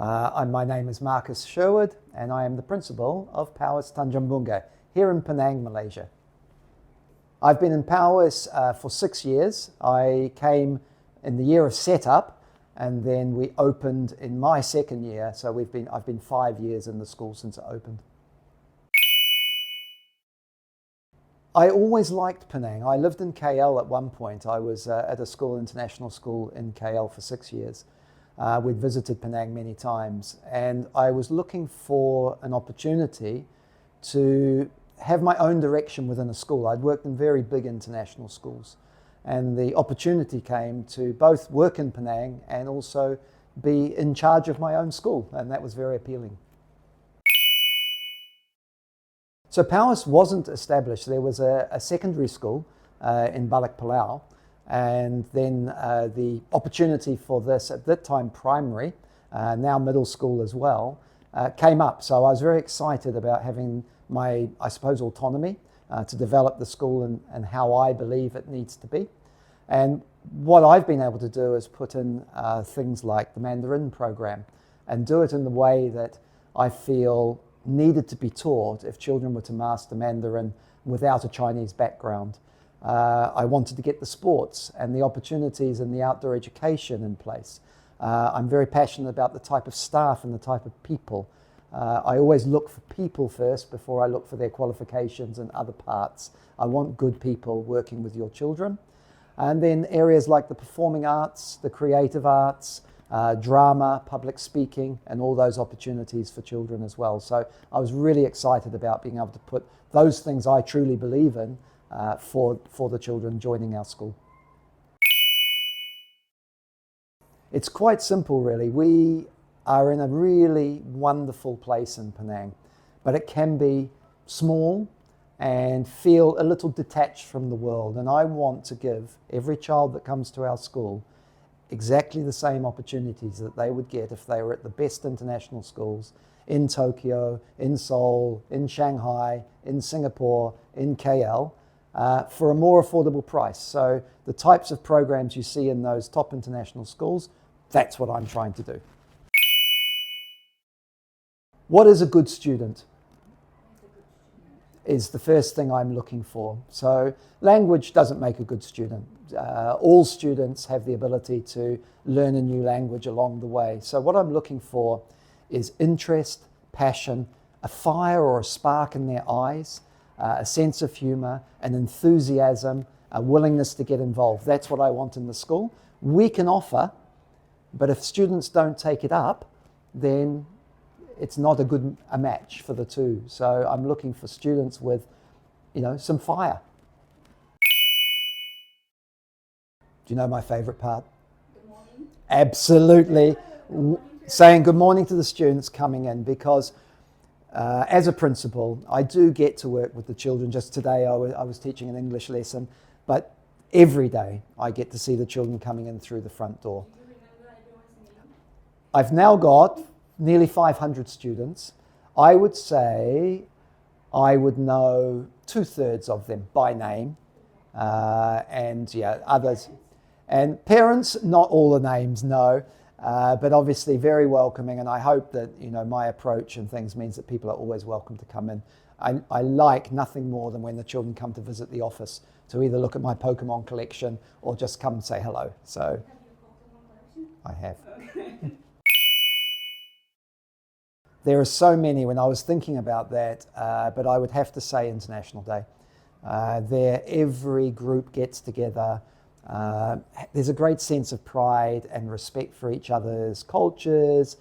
My name is Marcus Sherwood, and I am the principal of POWIIS Tanjung here in Penang, Malaysia. I've been in POWIIS for 6 years. I came in the year of setup, and then we opened in my second year. So I've been 5 years in the school since it opened. I always liked Penang. I lived in KL at one point. I was at a school, international school in KL for 6 years. We'd visited Penang many times, and I was looking for an opportunity to have my own direction within a school. I'd worked in very big international schools, and the opportunity came to both work in Penang and also be in charge of my own school, and that was very appealing. So POWIIS wasn't established. There was a secondary school in Ballikpalau, and then the opportunity for this, at that time primary, now middle school as well, came up. So I was very excited about having my, I suppose, autonomy to develop the school and how I believe it needs to be. And what I've been able to do is put in things like the Mandarin program and do it in the way that I feel needed to be taught if children were to master Mandarin without a Chinese background. I wanted to get the sports and the opportunities and the outdoor education in place. I'm very passionate about the type of staff and the type of people. I always look for people first before I look for their qualifications and other parts. I want good people working with your children. And then areas like the performing arts, the creative arts, drama, public speaking, and all those opportunities for children as well. So I was really excited about being able to put those things I truly believe in for the children joining our school. It's quite simple, really. We are in a really wonderful place in Penang, but it can be small and feel a little detached from the world. And I want to give every child that comes to our school exactly the same opportunities that they would get if they were at the best international schools in Tokyo, in Seoul, in Shanghai, in Singapore, in KL, for a more affordable price. So the types of programs you see in those top international schools, that's what I'm trying to do. What is a good student? Is the first thing I'm looking for. So language doesn't make a good student. All students have the ability to learn a new language along the way. So what I'm looking for is interest, passion, a fire or a spark in their eyes, a sense of humor, an enthusiasm, a willingness to get involved. That's what I want in the school. We can offer, but if students don't take it up, then it's not a match for the two. So I'm looking for students with, some fire. Do you know my favorite part? Good morning. Absolutely. Saying good morning to the students coming in, because as a principal, I do get to work with the children. Just today I was teaching an English lesson, but every day I get to see the children coming in through the front door. Do you remember everyone's name? I've now got nearly 500 students. I would say I would know 2/3 of them by name, and others. And parents, not all the names, no, but obviously very welcoming. And I hope that my approach and things means that people are always welcome to come in. I like nothing more than when the children come to visit the office to either look at my Pokemon collection or just come and say hello. So Have you a Pokemon collection? I have. Okay. There are so many when I was thinking about that, but I would have to say International Day. There, every group gets together. There's a great sense of pride and respect for each other's cultures,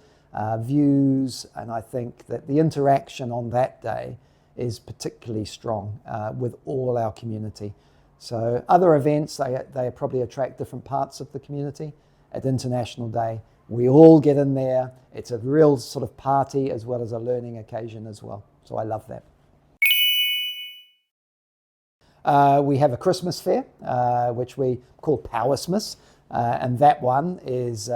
views, and I think that the interaction on that day is particularly strong with all our community. So other events, they probably attract different parts of the community. At International Day, we all get in there. It's a real sort of party as well as a learning occasion as well. So I love that. We have a Christmas fair, which we call POWIISmas, and that one is,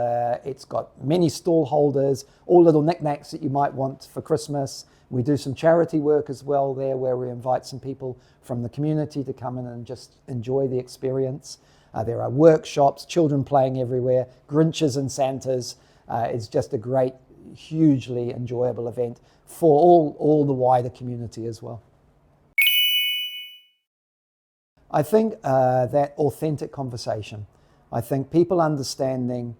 it's got many stall holders, all little knickknacks that you might want for Christmas. We do some charity work as well there, where we invite some people from the community to come in and just enjoy the experience. There are workshops, children playing everywhere, Grinches and Santas. It's just a great hugely enjoyable event for all the wider community as well. I think that authentic conversation. I think people understanding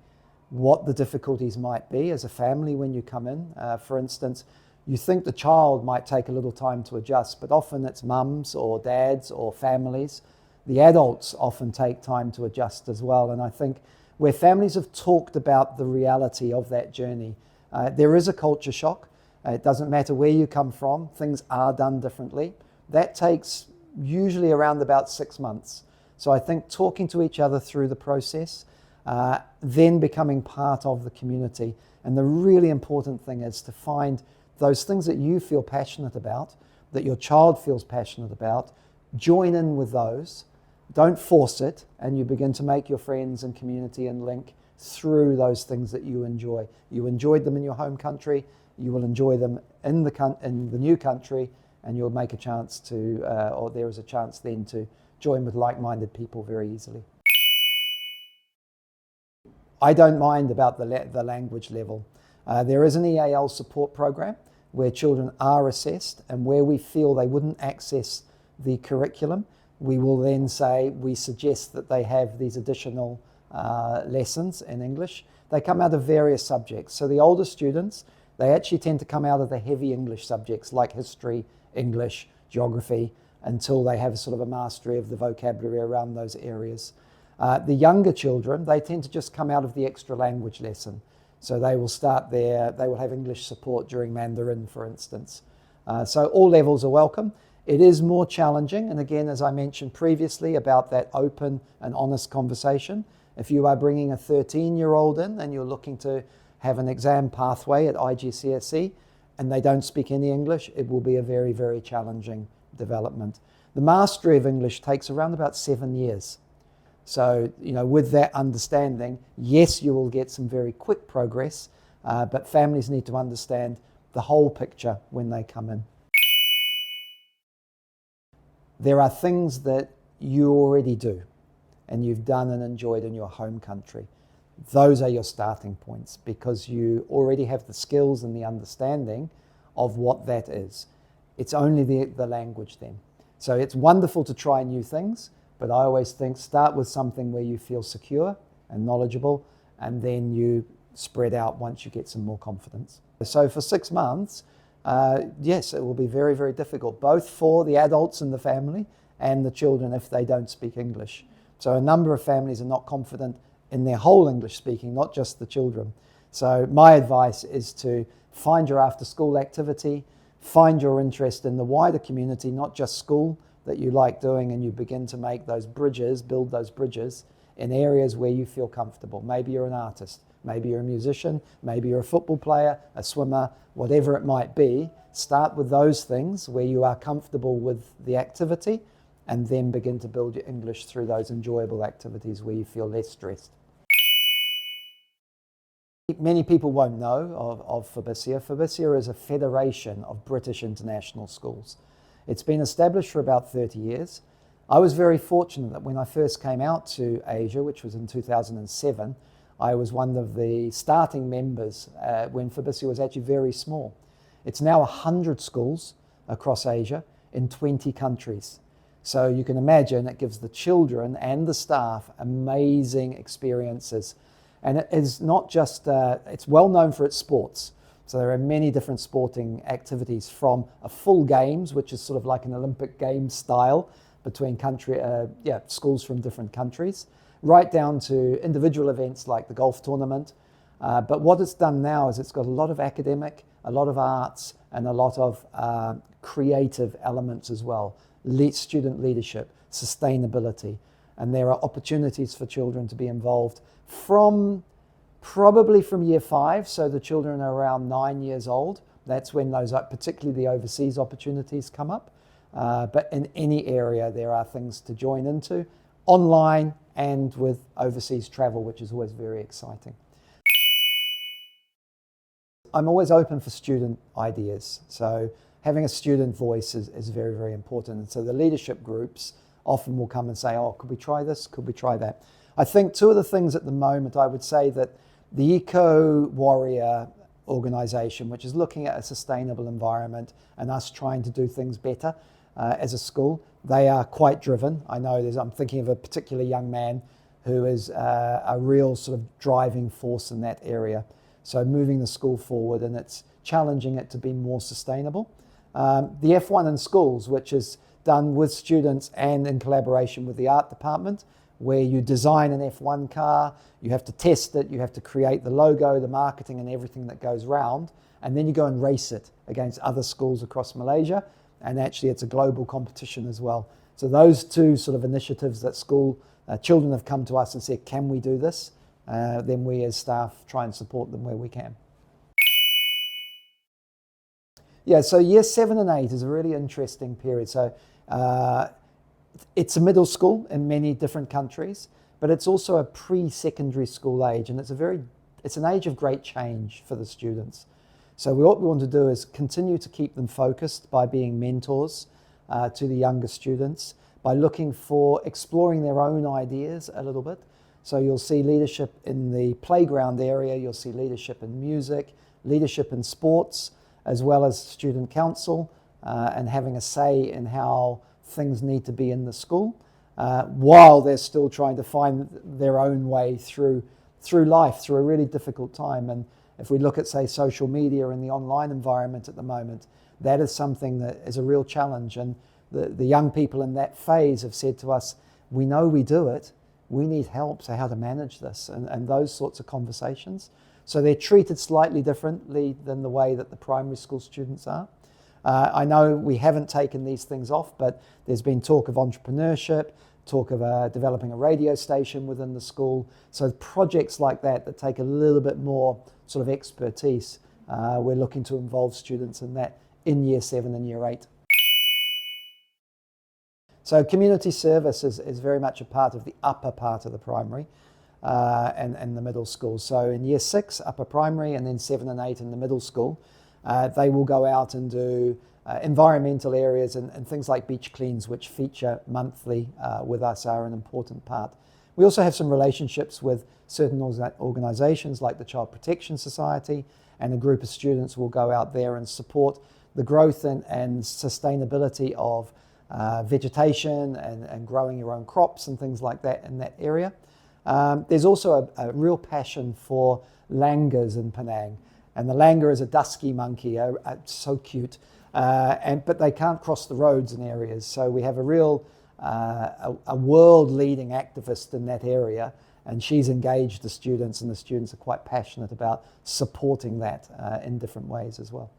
what the difficulties might be as a family when you come in. For instance, you think the child might take a little time to adjust, but often it's mums or dads or families. The adults often take time to adjust as well. And I think where families have talked about the reality of that journey, there is a culture shock. It doesn't matter where you come from, things are done differently. That takes usually around about 6 months. So I think talking to each other through the process, then becoming part of the community. And the really important thing is to find those things that you feel passionate about, that your child feels passionate about, join in with those. Don't force it, and you begin to make your friends and community and link through those things that you enjoy. You enjoyed them in your home country, you will enjoy them in the new country, and you'll make a chance to, or there is a chance then to join with like-minded people very easily. I don't mind about the language level. There is an EAL support program where children are assessed, and where we feel they wouldn't access the curriculum, we will then say we suggest that they have these additional lessons in English. They come out of various subjects. So the older students, they actually tend to come out of the heavy English subjects like history, English, geography, until they have sort of a mastery of the vocabulary around those areas. The younger children, they tend to just come out of the extra language lesson. So they will start there, they will have English support during Mandarin, for instance. So all levels are welcome. It is more challenging, and again, as I mentioned previously about that open and honest conversation, if you are bringing a 13-year-old in and you're looking to have an exam pathway at IGCSE and they don't speak any English, it will be a very, very challenging development. The mastery of English takes around about 7 years. So, with that understanding, yes, you will get some very quick progress, but families need to understand the whole picture when they come in. There are things that you already do and you've done and enjoyed in your home country. Those are your starting points because you already have the skills and the understanding of what that is. It's only the language then. So it's wonderful to try new things, but I always think start with something where you feel secure and knowledgeable, and then you spread out once you get some more confidence. So for 6 months, yes, it will be very, very difficult, both for the adults in the family and the children if they don't speak English. So a number of families are not confident in their whole English speaking, not just the children. So my advice is to find your after-school activity, find your interest in the wider community, not just school that you like doing, and you begin to make those bridges, build those bridges in areas where you feel comfortable. Maybe you're an artist, maybe you're a musician, maybe you're a football player, a swimmer, whatever it might be. Start with those things where you are comfortable with the activity, and then begin to build your English through those enjoyable activities where you feel less stressed. Many people won't know of FOBISIA. FOBISIA is a federation of British international schools. It's been established for about 30 years. I was very fortunate that when I first came out to Asia, which was in 2007, I was one of the starting members when FOBISIA was actually very small. It's now 100 schools across Asia in 20 countries. So you can imagine it gives the children and the staff amazing experiences. And it is not just, it's well known for its sports. So there are many different sporting activities, from a full games, which is sort of like an Olympic Games style between schools from different countries, right down to individual events like the golf tournament. But what it's done now is it's got a lot of academic, a lot of arts, and a lot of creative elements as well. Student leadership, sustainability, and there are opportunities for children to be involved probably from year 5, so the children are around 9 years old. That's when those, particularly the overseas opportunities, come up. But in any area, there are things to join into, online and with overseas travel, which is always very exciting. I'm always open for student ideas. So having a student voice is very, very important. And so the leadership groups often will come and say, oh, could we try this? Could we try that? I think 2 of the things at the moment, I would say that the eco warrior organisation, which is looking at a sustainable environment and us trying to do things better as a school. They are quite driven. I know I'm thinking of a particular young man who is a real sort of driving force in that area. So moving the school forward, and it's challenging it to be more sustainable. The F1 in schools, which is done with students and in collaboration with the art department, where you design an F1 car, you have to test it, you have to create the logo, the marketing and everything that goes round, and then you go and race it against other schools across Malaysia, and actually it's a global competition as well. So those two sort of initiatives that school children have come to us and said, can we do this? Then we as staff try and support them where we can. Yeah, so year 7 and 8 is a really interesting period. So it's a middle school in many different countries, but it's also a pre-secondary school age, and it's an age of great change for the students. So what we want to do is continue to keep them focused by being mentors to the younger students, by looking for exploring their own ideas a little bit. So you'll see leadership in the playground area, you'll see leadership in music, leadership in sports, as well as student council, and having a say in how things need to be in the school, while they're still trying to find their own way through life, through a really difficult time. And if we look at, say, social media and the online environment at the moment, that is something that is a real challenge. And the young people in that phase have said to us, we know we do it, we need help, so how to manage this, and those sorts of conversations. So they're treated slightly differently than the way that the primary school students are. I know we haven't taken these things off, but there's been talk of entrepreneurship, talk of developing a radio station within the school. So projects like that take a little bit more sort of expertise. We're looking to involve students in that in year 7 and year 8. So community service is very much a part of the upper part of the primary and the middle school. So in year 6, upper primary, and then 7 and 8 in the middle school, they will go out and do environmental areas and things like beach cleans, which feature monthly with us, are an important part. We also have some relationships with certain organisations like the Child Protection Society, and a group of students will go out there and support the growth and sustainability of vegetation and growing your own crops and things like that in that area. There's also a real passion for langurs in Penang. And the langur is a dusky monkey, so cute, but they can't cross the roads in areas. So we have a real, a world-leading activist in that area, and she's engaged the students, and the students are quite passionate about supporting that in different ways as well.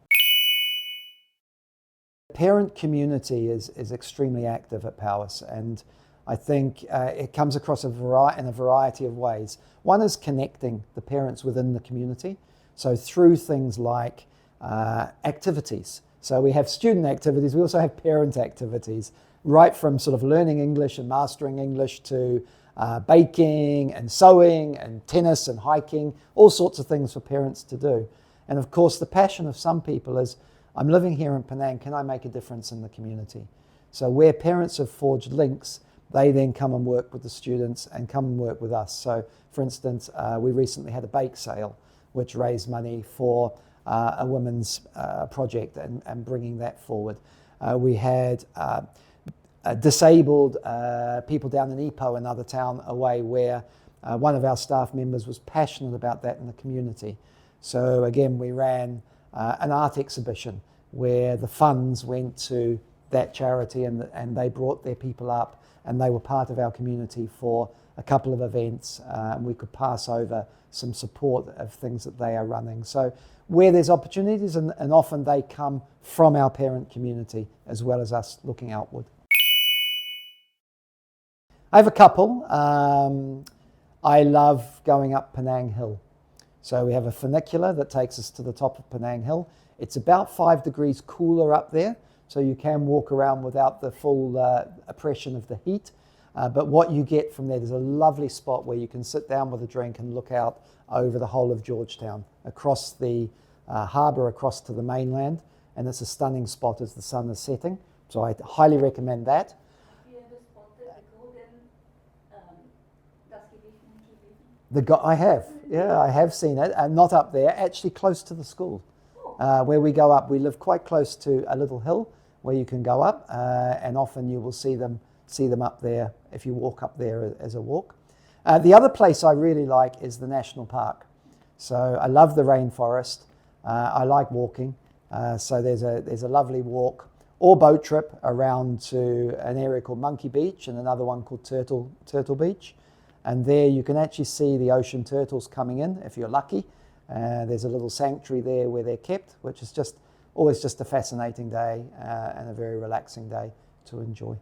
The parent community is extremely active at POWIIS, and I think it comes across in a variety of ways. One is connecting the parents within the community. So through things like activities. So we have student activities, we also have parent activities, right from sort of learning English and mastering English to baking and sewing and tennis and hiking, all sorts of things for parents to do. And of course, the passion of some people is, I'm living here in Penang, can I make a difference in the community? So where parents have forged links, they then come and work with the students and come and work with us. So for instance, we recently had a bake sale, which raised money for a women's project and bringing that forward. We had disabled people down in Ipoh, another town away, where one of our staff members was passionate about that in the community. So again, we ran an art exhibition where the funds went to that charity, and they brought their people up, and they were part of our community for a couple of events, and we could pass over some support of things that they are running. So where there's opportunities, and often they come from our parent community as well as us looking outward. I have a couple. I love going up Penang Hill. So we have a funicular that takes us to the top of Penang Hill. It's about 5 degrees cooler up there, so you can walk around without the full oppression of the heat. But what you get from there, there's a lovely spot where you can sit down with a drink and look out over the whole of Georgetown, across the harbour, across to the mainland, and it's a stunning spot as the sun is setting. So I highly recommend that. Have you ever spotted the golden dusky fish monkey? I have seen it, not up there, actually close to the school. Where we go up, we live quite close to a little hill where you can go up, and often you will see them up there if you walk up there as a walk. The other place I really like is the national park. So I love the rainforest. I like walking. So there's a lovely walk or boat trip around to an area called Monkey Beach and another one called Turtle Beach. And there you can actually see the ocean turtles coming in if you're lucky. There's a little sanctuary there where they're kept, which is always just a fascinating day and a very relaxing day to enjoy.